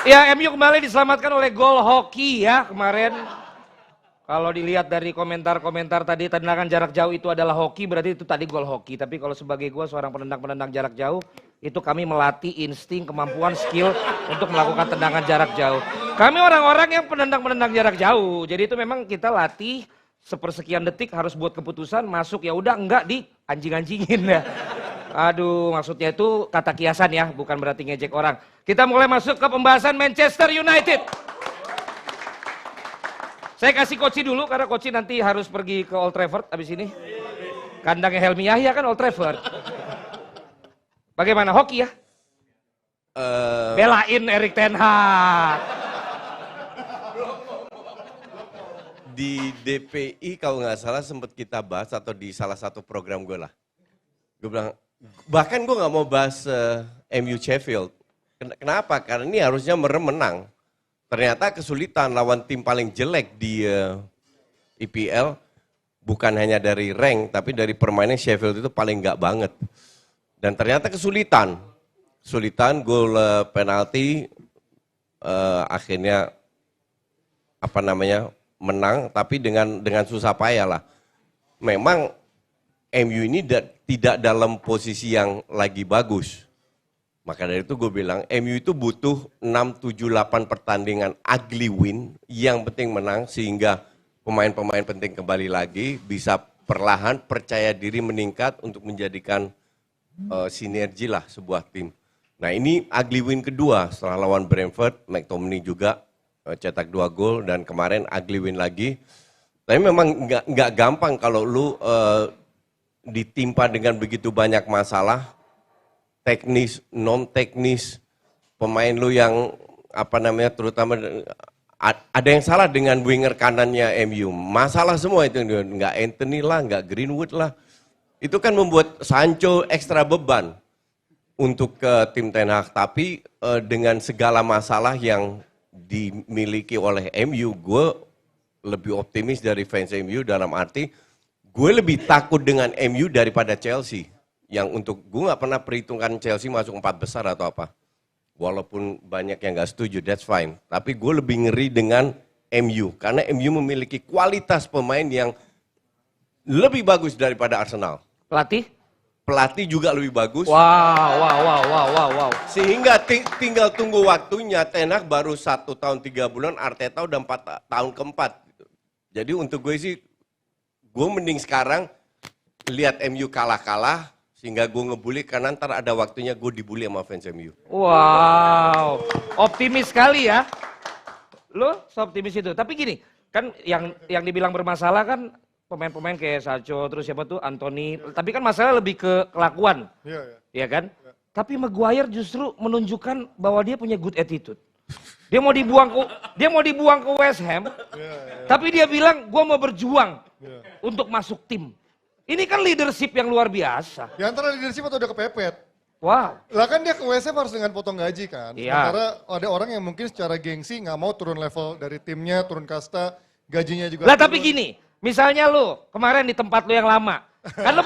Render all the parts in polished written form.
Ya, MU kembali diselamatkan oleh gol hoki ya kemarin. Kalau dilihat dari komentar-komentar tadi, tendangan jarak jauh itu adalah hoki, berarti itu tadi gol hoki. Tapi kalau sebagai gue seorang penendang-penendang jarak jauh, itu kami melatih insting, kemampuan, skill untuk melakukan tendangan jarak jauh. Kami orang-orang yang penendang-penendang jarak jauh, jadi itu memang kita latih sepersekian detik harus buat keputusan, masuk ya udah, enggak di anjing-anjingin ya. Aduh, maksudnya itu kata kiasan ya, bukan berarti ngejek orang. Kita mulai masuk ke pembahasan Manchester United. Saya kasih Koci dulu karena Koci nanti harus pergi ke Old Trafford abis ini. Kandangnya Helmi Yahya kan Old Trafford. Bagaimana hoki ya? Belain Erik ten Hag. Di DPI kalau nggak salah sempat kita bahas atau di salah satu program gue lah. Gue bilang, bahkan gue nggak mau bahas MU Sheffield. Kenapa? Karena ini harusnya menang. Ternyata kesulitan lawan tim paling jelek di IPL. Bukan hanya dari rank, tapi dari permainan Sheffield itu paling nggak banget. Dan ternyata kesulitan. Kesulitan, gol penalti akhirnya menang, tapi dengan susah payah lah. Memang MU ini tidak dalam posisi yang lagi bagus. Maka dari itu gue bilang, MU itu butuh 6, 7, 8 pertandingan ugly win, yang penting menang, sehingga pemain-pemain penting kembali lagi, bisa perlahan percaya diri meningkat untuk menjadikan sinergi lah sebuah tim. Nah ini ugly win kedua, setelah lawan Brentford, McTominay juga cetak 2 gol, dan kemarin ugly win lagi. Tapi memang nggak gampang kalau lu ditimpa dengan begitu banyak masalah, teknis, non teknis, pemain lu yang terutama ada yang salah dengan winger kanannya MU. Masalah semua itu, nggak Anthony lah, nggak Greenwood lah. Itu kan membuat Sancho ekstra beban untuk ke tim Ten Hag. Tapi dengan segala masalah yang dimiliki oleh MU, gue lebih optimis dari fans MU dalam arti gue lebih takut dengan MU daripada Chelsea. Yang untuk gue nggak pernah perhitungkan Chelsea masuk 4 besar atau apa. Walaupun banyak yang nggak setuju, that's fine. Tapi gue lebih ngeri dengan MU karena MU memiliki kualitas pemain yang lebih bagus daripada Arsenal. Pelatih juga lebih bagus. Wow. Sehingga tinggal tunggu waktunya. Ten Hag baru 1 tahun 3 bulan, Arteta udah 4 tahun keempat. Jadi untuk gue sih, gue mending sekarang lihat MU kalah-kalah, sehingga gue ngebully, karena ntar ada waktunya gue dibully sama fans MU. Wow, optimis sekali ya. Lo seoptimis itu. Tapi gini, kan yang dibilang bermasalah kan pemain-pemain kayak Sancho, terus siapa tuh, Anthony. Tapi kan masalah lebih ke kelakuan. Iya kan? Ya. Tapi Maguire justru menunjukkan bahwa dia punya good attitude. Dia mau dibuang ke West Ham. Tapi dia bilang, gue mau berjuang untuk masuk tim. Ini kan leadership yang luar biasa. Ya antara leadership atau udah kepepet. Wow. Lah kan dia ke WSM harus dengan potong gaji kan. Iya. Sementara ada orang yang mungkin secara gengsi nggak mau turun level dari timnya, turun kasta, gajinya juga. Lah tapi gini, misalnya lu kemarin di tempat lu yang lama. Kan lu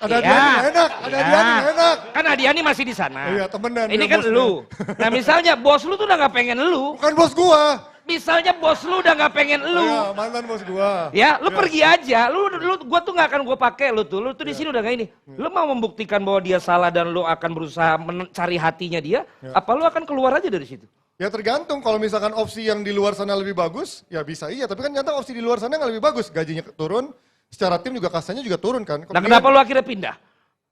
ada Adiani enak, ada Adiani enak. Kan Adiani masih di sana. Iya, temenan. Ini kan lu. Nah misalnya bos lu tuh udah gak pengen lu. Bukan bos gua. Misalnya bos lu udah gak pengen lu. Iya, mantan bos gua. Ya, lu pergi aja. Gua tuh gak akan gua pakai lu tuh. Lu tuh di sini udah gak ini. Lu mau membuktikan bahwa dia salah dan lu akan berusaha mencari hatinya dia, apa lu akan keluar aja dari situ? Ya tergantung, kalau misalkan opsi yang di luar sana lebih bagus, ya bisa iya. Tapi kan nyata opsi di luar sana nggak lebih bagus. Gajinya turun, secara tim juga kastanya juga turun kan. Nah kenapa lu akhirnya pindah?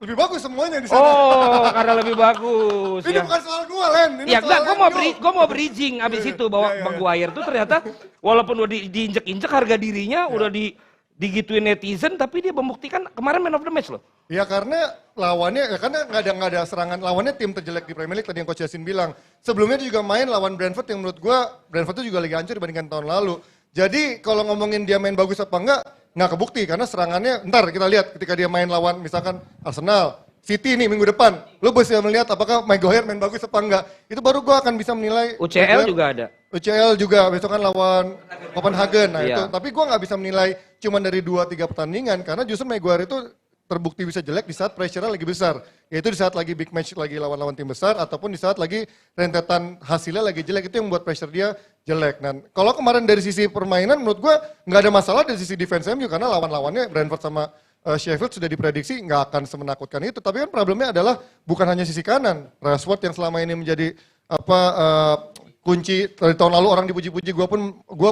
Lebih bagus semuanya di sana. Oh, karena lebih bagus. Ini ya. bukan soal gua, Len. Ini Ya soal enggak, gua mau bridging abis itu bahwa Maguire tuh ternyata walaupun udah diinjek-injek harga dirinya, udah digituin netizen, tapi dia membuktikan kemarin man of the match loh. Ya karena lawannya, ya karena nggak ada serangan, lawannya tim terjelek di Premier League tadi yang Coach Yasin bilang. Sebelumnya dia juga main lawan Brentford yang menurut gua, Brentford itu juga lagi hancur dibandingkan tahun lalu. Jadi kalau ngomongin dia main bagus apa nggak kebukti karena serangannya, ntar kita lihat ketika dia main lawan misalkan Arsenal, City nih minggu depan, lo bisa melihat apakah Maguire main bagus apa enggak. Itu baru gue akan bisa menilai. UCL juga ada. UCL juga besok kan lawan Copenhagen, nah itu. Tapi gue nggak bisa menilai cuma dari 2-3 pertandingan karena justru Maguire itu terbukti bisa jelek di saat pressure-nya lagi besar. Yaitu di saat lagi big match lagi lawan-lawan tim besar ataupun di saat lagi rentetan hasilnya lagi jelek, itu yang membuat pressure dia jelek. Dan kalau kemarin dari sisi permainan menurut gue nggak ada masalah dari sisi defense MU karena lawan-lawannya Brentford sama Sheffield sudah diprediksi nggak akan semenakutkan itu. Tapi kan problemnya adalah bukan hanya sisi kanan. Rashford yang selama ini menjadi kunci dari tahun lalu orang dipuji-puji, gue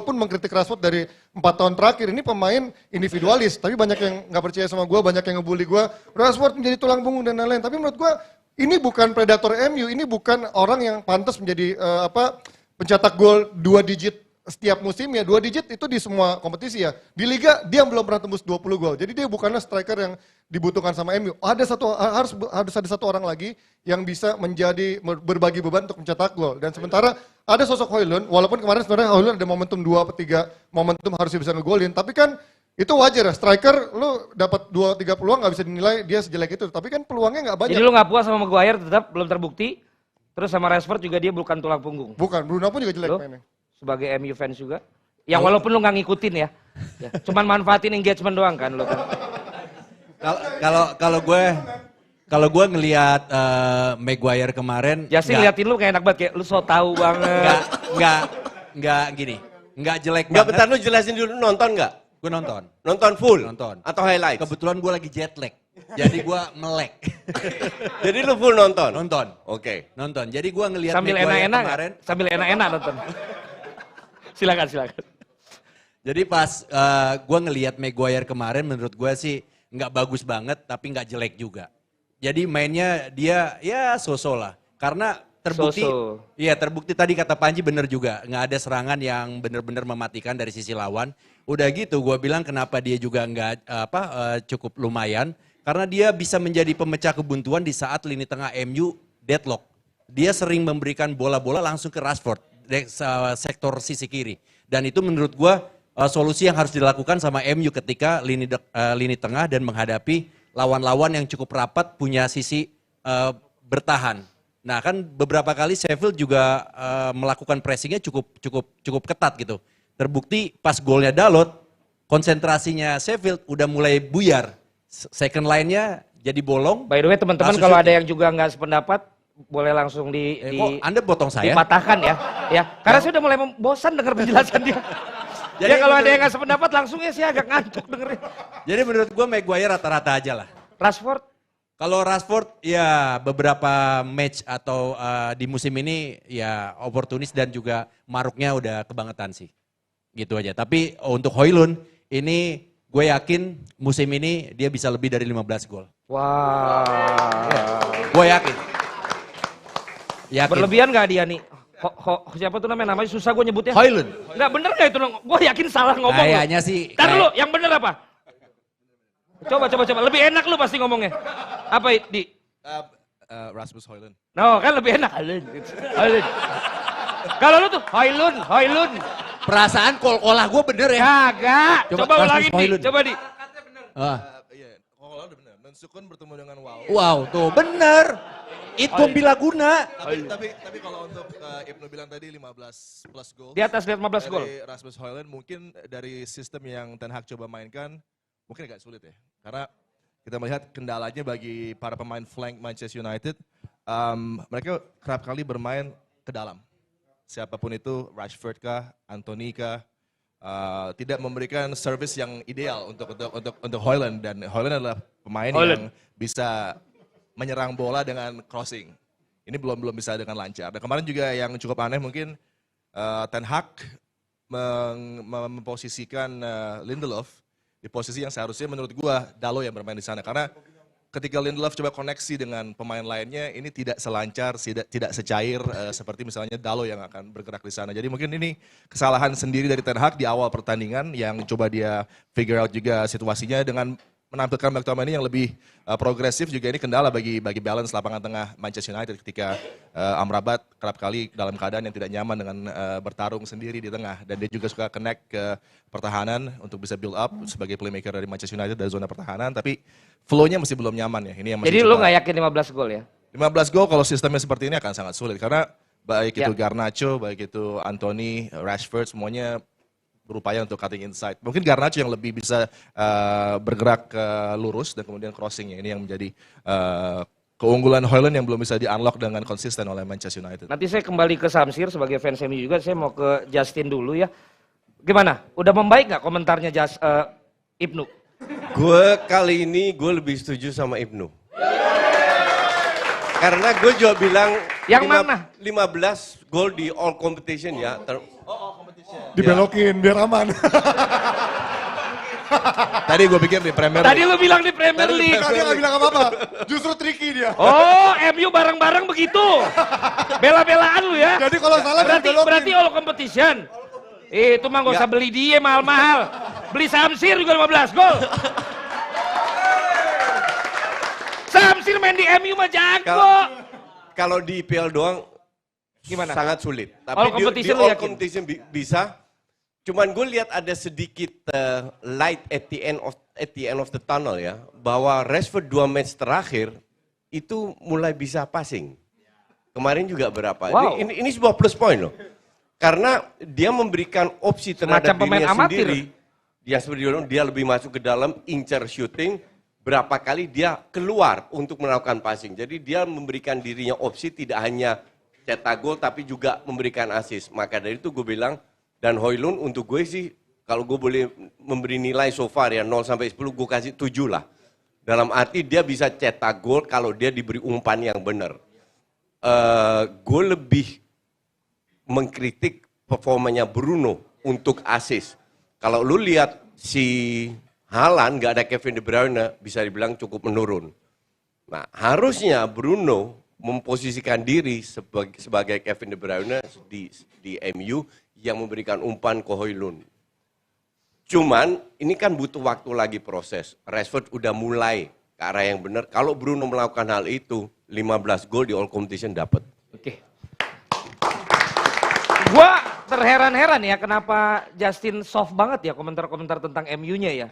pun mengkritik Rashford dari 4 tahun terakhir. Ini pemain individualis, tapi banyak yang nggak percaya sama gue, banyak yang ngebully gue. Rashford menjadi tulang punggung dan lain-lain. Tapi menurut gue ini bukan predator MU, ini bukan orang yang pantas menjadi pencetak gol 2 digit setiap musim ya, 2 digit itu di semua kompetisi ya. Di Liga dia belum pernah tembus 20 gol. Jadi dia bukanlah striker yang dibutuhkan sama MU. Harus ada satu orang lagi yang bisa menjadi berbagi beban untuk mencetak gol. Dan sementara ada sosok Højlund, walaupun kemarin sebenarnya Højlund ada momentum 2 atau 3 momentum harusnya bisa ngegolin, tapi kan itu wajar ya, striker lu dapat 2-3 peluang nggak bisa dinilai dia sejelek itu. Tapi kan peluangnya nggak banyak. Jadi lu nggak puas sama Maguire tetap belum terbukti. Terus sama Rashford juga dia bukan tulang punggung. Bukan, Bruno pun juga jelek Lu mainnya. sebagai MU fans juga. Yang walaupun lu nggak ngikutin ya. Cuman manfaatin engagement doang kan lu kan. Kalau gue ngelihat Maguire kemarin, Ya sih ngeliatin lu kayak enak banget, kayak lu so tahu banget. nggak gini, nggak jelek Enggak, banget. bentar lu jelasin dulu, nonton nggak? Gue nonton. Nonton full? Nonton. Atau highlights? Kebetulan gue lagi jet lag, jadi gue melek. Jadi lu full nonton? Nonton. Oke. Nonton. Jadi gue ngelihat Sambil Maguire enak-enak kemarin. Sambil enak-enak nonton. Silakan. Jadi pas gue ngelihat Maguire kemarin, menurut gue sih nggak bagus banget, tapi nggak jelek juga. Jadi mainnya dia ya so-so lah. Karena terbukti, So-so. iya terbukti tadi kata Panji bener juga. Nggak ada serangan yang bener-bener mematikan dari sisi lawan. Udah gitu gue bilang kenapa dia juga nggak cukup lumayan. Karena dia bisa menjadi pemecah kebuntuan di saat lini tengah MU deadlock. Dia sering memberikan bola-bola langsung ke Rashford, sektor sisi kiri. Dan itu menurut gue solusi yang harus dilakukan sama MU ketika lini tengah dan menghadapi lawan-lawan yang cukup rapat punya sisi bertahan. Nah kan beberapa kali Sheffield juga melakukan pressingnya cukup ketat gitu. Terbukti pas golnya Dalot, konsentrasinya Sheffield udah mulai buyar. Second line-nya jadi bolong. By the way teman-teman Langsung kalau ada shooting. yang juga nggak sependapat boleh langsung Kok Anda potong saya? dipatahkan ya. Ya, karena saya udah mulai bosan dengar penjelasan dia. Jadi kalau ada yang nggak sependapat langsung ya saya agak ngantuk dengerin. Jadi menurut gue Maguire rata-rata aja lah. Rashford Kalau Rashford ya beberapa match atau di musim ini ya oportunis dan juga maruknya udah kebangetan sih. Gitu aja. Tapi untuk Højlund ini gue yakin musim ini dia bisa lebih dari 15 gol. wah. Gue yakin. Berlebihan nggak dia nih? Siapa tuh namanya susah gue nyebutnya. Højlund. Nggak bener nggak itu? Gue yakin salah ngomong. Kayaknya sih. Ntar dulu, yang bener apa? Coba. Lebih enak lu pasti ngomongnya. Apa Di? Rasmus Højlund. No, kan lebih enak. Højlund. Kalau lu tuh Højlund. Perasaan kol-kolah gue bener ya. Kagak. Coba Coba ulangin Rasmus Di. Højlund. Coba Di. Ah. Iya, kalau udah benar. Mensukun bertemu dengan Wow. Wow tuh bener. Itu Bilaguna. Tapi kalau untuk Ibnu bilang tadi 15 plus gol. Di atas 15 gol. Dari Rasmus Højlund mungkin dari sistem yang Ten Hag coba mainkan mungkin agak sulit ya. Karena kita melihat kendalanya bagi para pemain flank Manchester United, mereka kerap kali bermain ke dalam. Siapapun itu, Rashford kah, Anthony kah, tidak memberikan service yang ideal untuk Højlund, dan Højlund adalah pemain yang bisa menyerang bola dengan crossing. Ini belum bisa dengan lancar. Dan kemarin juga yang cukup aneh mungkin Ten Hag memposisikan Lindelof di posisi yang seharusnya menurut gua Dalot yang bermain di sana, karena ketika Lindelof coba koneksi dengan pemain lainnya ini tidak selancar, tidak secair seperti misalnya Dalot yang akan bergerak di sana. Jadi mungkin ini kesalahan sendiri dari Ten Hag di awal pertandingan yang coba dia figure out juga situasinya dengan menampilkan McTominay yang lebih progresif. Juga ini kendala bagi balance lapangan tengah Manchester United ketika Amrabat kerap kali dalam keadaan yang tidak nyaman dengan bertarung sendiri di tengah, dan dia juga suka connect ke pertahanan untuk bisa build up sebagai playmaker dari Manchester United dari zona pertahanan, tapi flow-nya masih belum nyaman ya. Ini yang masih Jadi lu nggak yakin 15 gol ya? 15 gol kalau sistemnya seperti ini akan sangat sulit, karena baik itu Ya. Garnacho, baik itu Anthony, Rashford, semuanya berupaya untuk cutting inside. Mungkin Garnacho yang lebih bisa bergerak ke lurus dan kemudian crossingnya ini yang menjadi keunggulan Højlund yang belum bisa di-unlock dengan konsisten oleh Manchester United. Nanti saya kembali ke Samsir sebagai fans MU juga, saya mau ke Justin dulu ya. Gimana? Udah membaik nggak komentarnya Ibnu? Gue kali ini gue lebih setuju sama Ibnu. Karena gue juga bilang Yang mana? 15 gol di all competition ya. Dibelokin biar aman. Tadi gue pikir di Premier Tadi League. lu bilang di Premier League. Dia nggak bilang apa-apa. Justru tricky dia. Oh, MU bareng-bareng begitu. Bela-belaan lu ya. Jadi kalau salah dibelokin. Berarti all competition. Itu mah gak usah beli dia mahal-mahal. Beli Samsir juga 15 gol. Samsir main di MU mah jago. Kalau di IPL doang Gimana? sangat sulit. Tapi All di competition lu all yakin? competition bisa. Cuman gue lihat ada sedikit light at the end of the tunnel ya. Bahwa Rashford 2 match terakhir itu mulai bisa passing. Kemarin juga berapa. Wow. Ini sebuah plus point loh. Karena dia memberikan opsi terhadap Semacam pemain dirinya amatir. sendiri. Dia seperti dia lebih masuk ke dalam, incer shooting. Berapa kali dia keluar untuk melakukan passing. Jadi dia memberikan dirinya opsi tidak hanya cetak gol tapi juga memberikan assist. Maka dari itu gue bilang, dan Højlund untuk gue sih kalau gue boleh memberi nilai so far ya 0 sampai 10 gue kasih 7 lah. Dalam arti dia bisa cetak gol kalau dia diberi umpan yang benar. Gue lebih mengkritik performanya Bruno untuk assist. Kalau lu lihat si Haaland nggak ada Kevin De Bruyne bisa dibilang cukup menurun. Nah harusnya Bruno memposisikan diri sebagai Kevin De Bruyne di MU yang memberikan umpan ke Højlund. Cuman ini kan butuh waktu lagi proses. Rashford udah mulai ke arah yang benar. Kalau Bruno melakukan hal itu 15 gol di all competition dapat. Oke. Gua terheran-heran ya kenapa Justin soft banget ya komentar-komentar tentang MU-nya ya.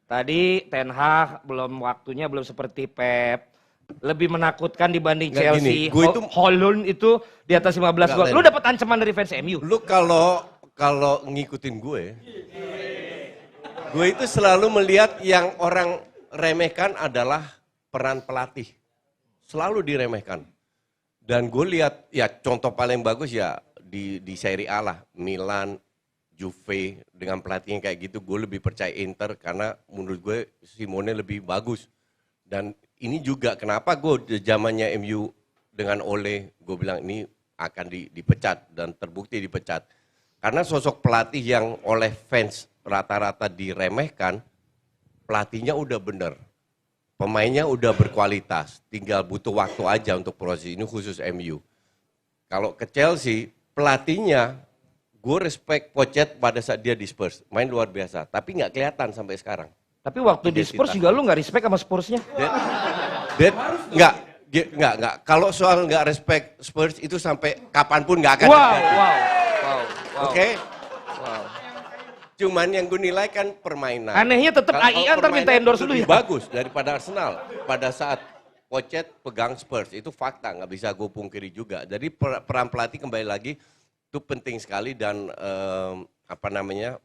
Tadi Ten Hag belum waktunya belum seperti Pep. Lebih menakutkan dibanding Nggak Chelsea. gini, gue itu- Højlund itu di atas 15 gol. Nggak, Lu dapat ancaman dari fans MU? Lu kalau ngikutin gue itu selalu melihat yang orang remehkan adalah peran pelatih. Selalu diremehkan. Dan gue lihat ya contoh paling bagus ya di Serie A lah. Milan, Juve dengan pelatihnya kayak gitu gue lebih percaya Inter karena menurut gue Simone lebih bagus. Dan ini juga kenapa gue zamannya MU dengan Ole gue bilang ini akan dipecat dan terbukti dipecat. Karena sosok pelatih yang oleh fans rata-rata diremehkan, pelatihnya udah bener. Pemainnya udah berkualitas, tinggal butuh waktu aja untuk proses ini khusus MU. Kalau ke Chelsea, pelatihnya gue respect Pochettino pada saat dia di Spurs, main luar biasa, tapi nggak kelihatan sampai sekarang. Tapi waktu di Spurs juga lu nggak respect sama Spursnya. Nggak. Kalau soal nggak respect Spurs itu sampai kapanpun nggak akan Wow. Oke? Cuman yang gue nilai kan permainan. Anehnya tetap Kalau AI ntar minta permainan endorse dulu lebih ya. bagus daripada Arsenal pada saat Pochettino pegang Spurs. Itu fakta, nggak bisa gue pungkiri juga. Jadi peran pelatih kembali lagi itu penting sekali dan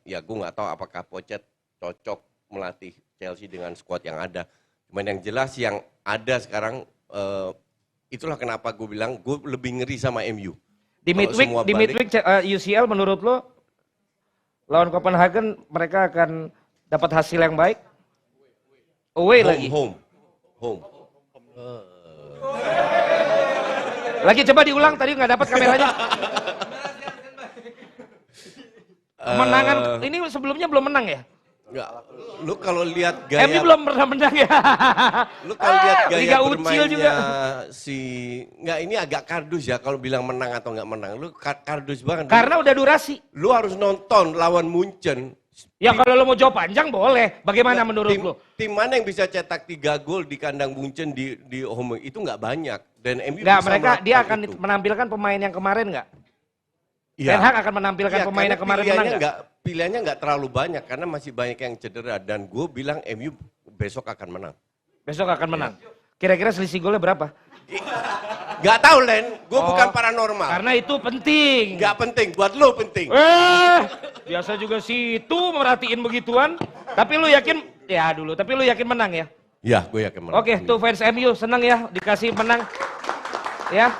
ya gue nggak tahu apakah Pochettino cocok melatih Chelsea dengan skuad yang ada. Cuman yang jelas yang ada sekarang itulah kenapa gue bilang gue lebih ngeri sama MU. Di midweek UCL menurut lo lawan Copenhagen mereka akan dapat hasil yang baik? Away lagi. Home. Lagi coba diulang tadi nggak dapat kameranya. Kemenangan ini sebelumnya belum menang ya? Enggak, lu kalau lihat gaya MU belum pernah menang ya. lu kalau lihat gaya Liga Ucil bermainnya juga. enggak ini agak kardus ya kalau bilang menang atau enggak menang. Lu kardus banget. Karena udah durasi. Lu harus nonton lawan Munchen. Ya kalau lo mau jawab panjang boleh. Bagaimana menurut lo? Tim mana yang bisa cetak 3 gol di kandang Munchen di home itu enggak banyak dan MU Nggak, bisa mereka dia melakukan akan itu. menampilkan pemain yang kemarin nggak? Iya. Ten Hag akan menampilkan Iya, pemain karena yang kemarin menang nggak? pilihannya nggak terlalu banyak karena masih banyak yang cedera dan gue bilang MU besok akan menang. Besok akan menang. Kira-kira selisih golnya berapa? Gak tahu Len, gue bukan paranormal. Karena itu penting. Gak penting, buat lo penting. Biasa juga situ merhatiin begituan. Tapi lu yakin, tapi lu yakin menang ya? Ya, gue yakin menang. Oke, tuh fans MU senang ya dikasih menang. Ya.